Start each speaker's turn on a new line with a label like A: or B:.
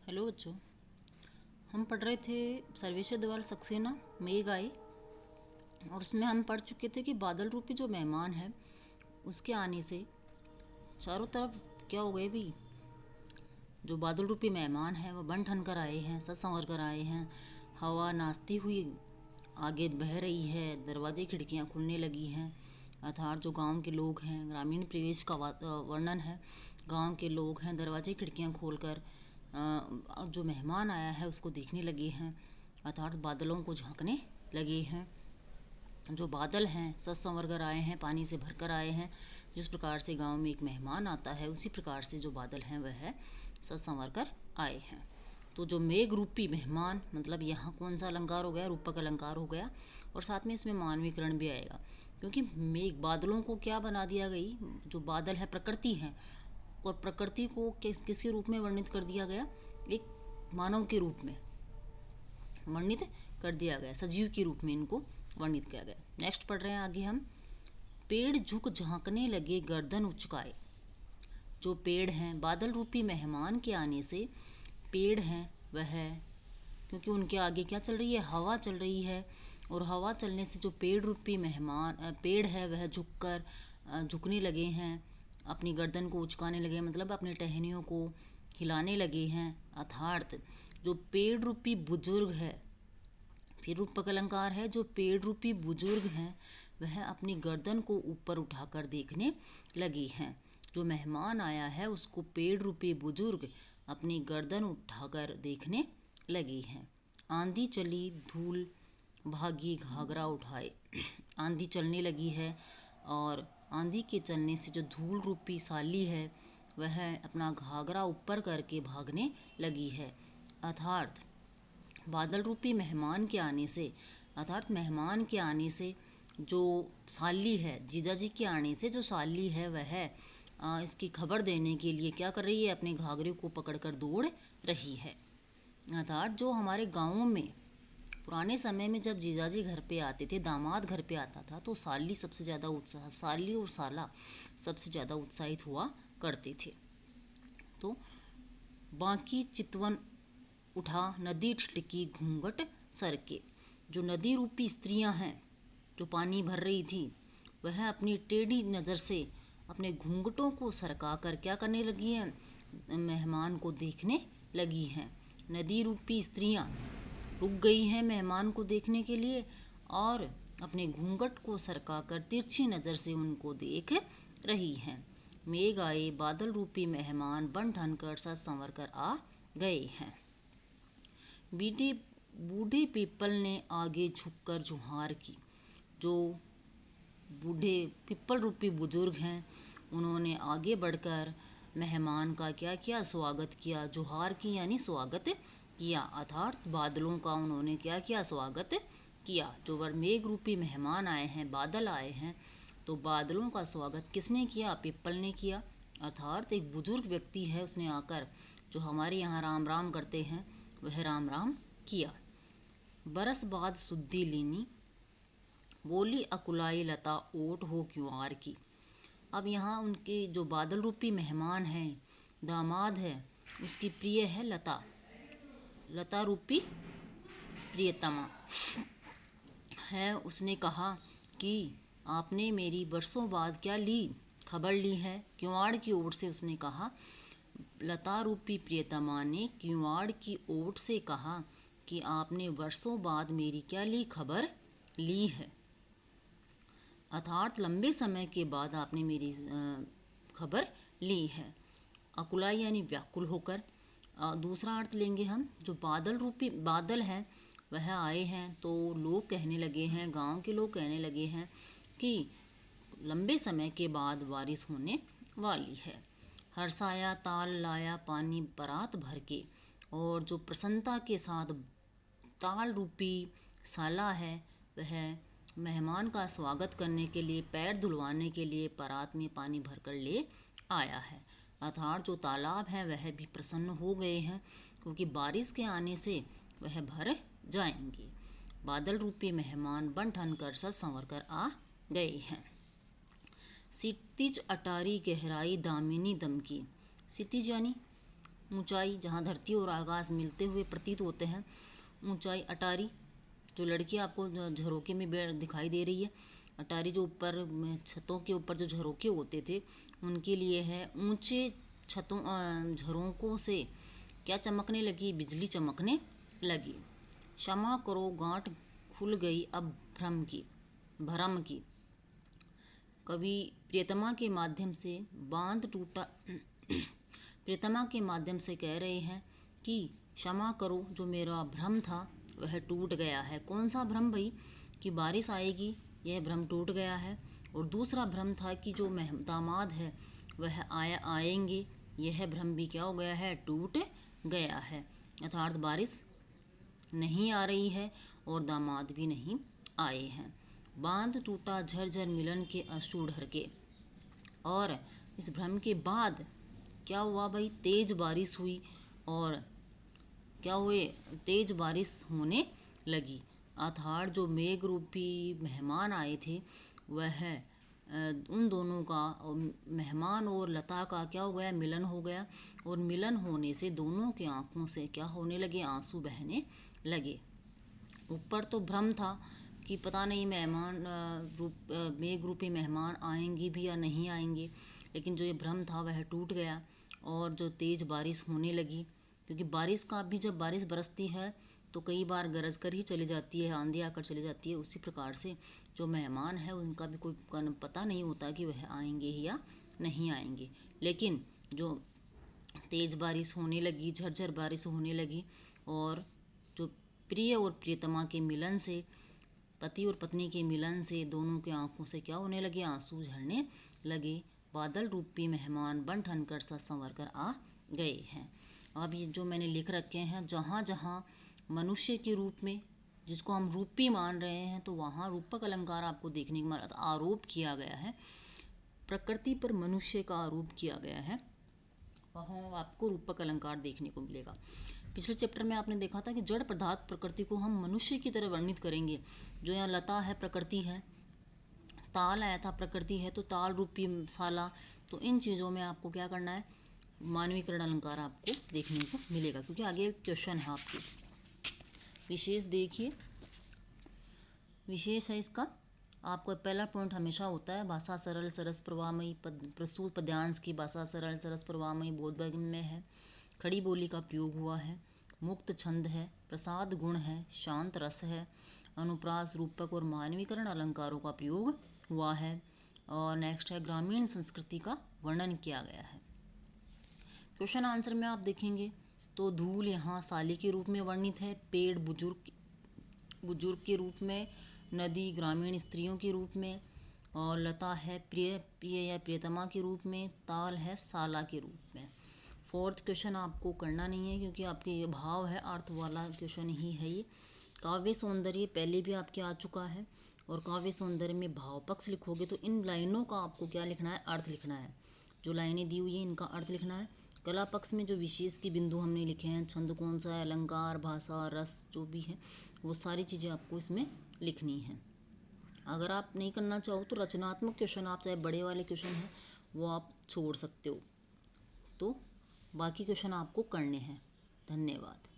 A: Hello बच्चों। हम पढ़ रहे थे सर्वेश्वर द्वारा सक्सेना मेघ आए, और उसमें हम पढ़ चुके थे कि बादल रूपी जो मेहमान है उसके आने से चारों तरफ क्या हो गए भी। जो बादल रूपी मेहमान है वो बन ठन कर आए हैं, सज संवर कर आए हैं। हवा नाचती हुई आगे बह रही है, दरवाजे खिड़कियां खुलने लगी हैं। अर्थात जो गांव के लोग हैं, ग्रामीण परिवेश का वर्णन है। गांव के लोग हैं, दरवाजे खिड़कियां खोलकर जो मेहमान आया है उसको देखने लगे हैं, अर्थात बादलों को झांकने लगे हैं। जो बादल हैं सज संवर कर आए हैं, पानी से भरकर आए हैं। जिस प्रकार से गांव में एक मेहमान आता है उसी प्रकार से जो बादल हैं वह सज संवर कर आए हैं। तो जो मेघ रूपी मेहमान, मतलब यहाँ कौन सा अलंकार हो गया? रूपक अलंकार हो गया। और साथ में इसमें मानवीकरण भी आएगा, क्योंकि मेघ बादलों को क्या बना दिया गई? जो बादल है प्रकृति है, और प्रकृति को किसके रूप में वर्णित कर दिया गया? एक मानव के रूप में वर्णित कर दिया गया, सजीव के रूप में इनको वर्णित किया गया। नेक्स्ट पढ़ रहे हैं आगे हम। पेड़ झुक झांकने लगे गर्दन उचकाए। जो पेड़ हैं, बादल रूपी मेहमान के आने से पेड़ हैं वह, क्योंकि उनके आगे क्या चल रही है? हवा चल रही है। और हवा चलने से जो पेड़ रूपी मेहमान पेड़ है वह झुकने लगे हैं, अपनी गर्दन को उचकाने लगे, मतलब अपने टहनियों को हिलाने लगे हैं। अर्थात जो पेड़ रूपी बुजुर्ग है, फिर रूपक अलंकार है, जो पेड़ रूपी बुजुर्ग हैं वह अपनी गर्दन को ऊपर उठाकर देखने लगी हैं। जो मेहमान आया है उसको पेड़ रूपी बुजुर्ग अपनी गर्दन उठाकर देखने लगी हैं। आंधी चली धूल भागी घाघरा उठाए। आंधी चलने लगी है, और आंधी के चलने से जो धूल रूपी साली है वह अपना घाघरा ऊपर करके भागने लगी है। अर्थात बादल रूपी मेहमान के आने से, अर्थात मेहमान के आने से जो साली है, जीजा जी के आने से जो साली है वह इसकी खबर देने के लिए क्या कर रही है? अपने घाघरे को पकड़कर दौड़ रही है। अर्थात जो हमारे गाँवों में पुराने समय में जब जीजाजी घर पे आते थे, दामाद घर पे आता था, तो साली सबसे ज़्यादा साली और साला सबसे ज़्यादा उत्साहित हुआ करते थे। तो बाकी चितवन उठा नदी ठिठकी घूंघट सर के। जो नदी रूपी स्त्रियां हैं जो पानी भर रही थी, वह अपनी टेढ़ी नज़र से अपने घूंघटों को सरका कर क्या करने लगी हैं? मेहमान को देखने लगी हैं। नदी रूपी स्त्रियां रुक गई हैं मेहमान को देखने के लिए, और अपने घूंघट को सरका कर तिरछी नज़र से उनको देख रही हैं। मेघ आए बादल रूपी मेहमान बन ठन कर सज संवर कर आ गए हैं। बीटे बूढ़े पीपल ने आगे झुककर जुहार की। जो बूढ़े पिपल रूपी बुजुर्ग हैं उन्होंने आगे बढ़कर मेहमान का क्या किया? स्वागत किया। जुहार की यानी स्वागत किया, अर्थात बादलों का उन्होंने क्या किया? स्वागत किया। जो मेघ रूपी मेहमान आए हैं, बादल आए हैं, तो बादलों का स्वागत किसने किया? पिपल ने किया। अर्थात एक बुजुर्ग व्यक्ति है, उसने आकर जो हमारे यहाँ राम राम करते हैं वह राम राम किया। बरस बाद सुद्दी लीनी बोली अकुलाई लता ओट हो क्योंआर की। अब यहाँ उनके जो बादल रूपी मेहमान हैं, दामाद है, उसकी प्रिय है लता, लता रूपी प्रियतमा है। उसने कहा कि आपने मेरी बरसों बाद क्या ली? खबर ली है। क्योंआड़ की ओर से उसने कहा, लता रूपी प्रियतमा ने क्योंआड़ की ओट से कहा कि आपने वर्षों बाद मेरी क्या ली? खबर ली है। अर्थात लंबे समय के बाद आपने मेरी खबर ली है। अकुलाई यानी व्याकुल होकर। दूसरा अर्थ लेंगे हम, जो बादल रूपी बादल हैं वह आए हैं, तो लोग कहने लगे हैं, गांव के लोग कहने लगे हैं कि लंबे समय के बाद बारिश होने वाली है। हर्षाया ताल लाया पानी परात भर के। और जो प्रसन्नता के साथ ताल रूपी साला है वह मेहमान का स्वागत करने के लिए, पैर धुलवाने के लिए परात में पानी भरकर ले आया है। अर्थात जो तालाब है वह भी प्रसन्न हो गए हैं, क्योंकि बारिश के आने से वह भर जाएंगे। बादल रूपी मेहमान बन ठन कर सज संवर कर आ गए हैं। सितिज अटारी गहराई दामिनी दम की। सितिज यानी ऊंचाई, जहाँ धरती और आकाश मिलते हुए प्रतीत होते हैं, ऊंचाई। अटारी, जो लड़की आपको झरोके में दिखाई दे रही है, अटारी जो ऊपर छतों के ऊपर जो झरोके होते थे उनके लिए है। ऊंचे छतों झरोकों से क्या चमकने लगी? बिजली चमकने लगी। क्षमा करो गांठ खुल गई अब भ्रम की। कवि प्रियतमा के माध्यम से बांध टूटा प्रियतमा के माध्यम से कह रहे हैं कि क्षमा करो, जो मेरा भ्रम था वह टूट गया है। कौन सा भ्रम भाई? कि बारिश आएगी, यह भ्रम टूट गया है। और दूसरा भ्रम था कि जो दामाद है वह आएंगे, यह भ्रम भी क्या हो गया है? टूट गया है। अर्थात बारिश नहीं आ रही है और दामाद भी नहीं आए हैं। बांध टूटा झरझर मिलन के अश्रु ढरके। और इस भ्रम के बाद क्या हुआ भाई? तेज बारिश हुई और क्या हुए? तेज बारिश होने लगी। अर्थात जो मेघ रूपी मेहमान आए थे वह उन दोनों का, मेहमान और लता का क्या हो गया? मिलन हो गया। और मिलन होने से दोनों की आंखों से क्या होने लगे? आंसू बहने लगे। ऊपर तो भ्रम था कि पता नहीं मेहमान मेघ रूपी मेहमान आएंगे भी या नहीं आएंगे, लेकिन जो ये भ्रम था वह टूट गया और जो तेज़ बारिश होने लगी। क्योंकि बारिश का भी, जब बारिश बरसती है तो कई बार गरज कर ही चली जाती है, आंधी आकर चली जाती है। उसी प्रकार से जो मेहमान है उनका भी कोई पता नहीं होता कि वह आएंगे या नहीं आएंगे। लेकिन जो तेज़ बारिश होने लगी, झरझर बारिश होने लगी और जो प्रिय और प्रियतमा के मिलन से, पति और पत्नी के मिलन से दोनों की आंखों से क्या होने लगे? आंसू झरने लगे। बादल रूपी मेहमान बन ठन कर सज संवर कर आ गए हैं। अब ये जो मैंने लिख रखे हैं, जहाँ जहाँ मनुष्य के रूप में, जिसको हम रूपी मान रहे हैं, तो वहाँ रूपक अलंकार आपको देखने को मिला। आरोप किया गया है, प्रकृति पर मनुष्य का आरोप किया गया है, वहाँ आपको रूपक अलंकार देखने को मिलेगा। पिछले चैप्टर में आपने देखा था कि जड़ पदार्थ प्रकृति को हम मनुष्य की तरह वर्णित करेंगे। जो यहाँ लता है प्रकृति है, ताल आया था प्रकृति है, तो ताल रूपी साला। तो इन चीज़ों में आपको क्या करना है? मानवीकरण अलंकार आपको देखने को मिलेगा, क्योंकि आगे क्वेश्चन है आपके। विशेष देखिए, विशेष है इसका। आपको पहला पॉइंट हमेशा होता है भाषा सरल सरस प्रवाहमयी, प्रस्तुत पद्यांश की भाषा सरल सरस प्रवाहमयी बोधगम्य है, खड़ी बोली का प्रयोग हुआ है, मुक्त छंद है, प्रसाद गुण है, शांत रस है, अनुप्रास रूपक और मानवीकरण अलंकारों का प्रयोग हुआ है। और नेक्स्ट है ग्रामीण संस्कृति का वर्णन किया गया है। क्वेश्चन आंसर में आप देखेंगे तो धूल यहाँ साली के रूप में वर्णित है, पेड़ बुजुर्ग के रूप में, नदी ग्रामीण स्त्रियों के रूप में, और लता है प्रिय या प्रियतमा के रूप में, ताल है साला के रूप में। फोर्थ क्वेश्चन आपको करना नहीं है क्योंकि आपके ये भाव है, अर्थ वाला क्वेश्चन ही है ये। काव्य सौंदर्य पहले भी आपके आ चुका है, और काव्य सौंदर्य में भाव पक्ष लिखोगे तो इन लाइनों का आपको क्या लिखना है? अर्थ लिखना है। जो लाइनें दी हुई है इनका अर्थ लिखना है। कला पक्ष में जो विशेष के बिंदु हमने लिखे हैं, छंद कौन सा है, अलंकार, भाषा, रस, जो भी है वो सारी चीज़ें आपको इसमें लिखनी है। अगर आप नहीं करना चाहो तो रचनात्मक क्वेश्चन, आप चाहे बड़े वाले क्वेश्चन हैं वो आप छोड़ सकते हो, तो बाकी क्वेश्चन आपको करने हैं। धन्यवाद।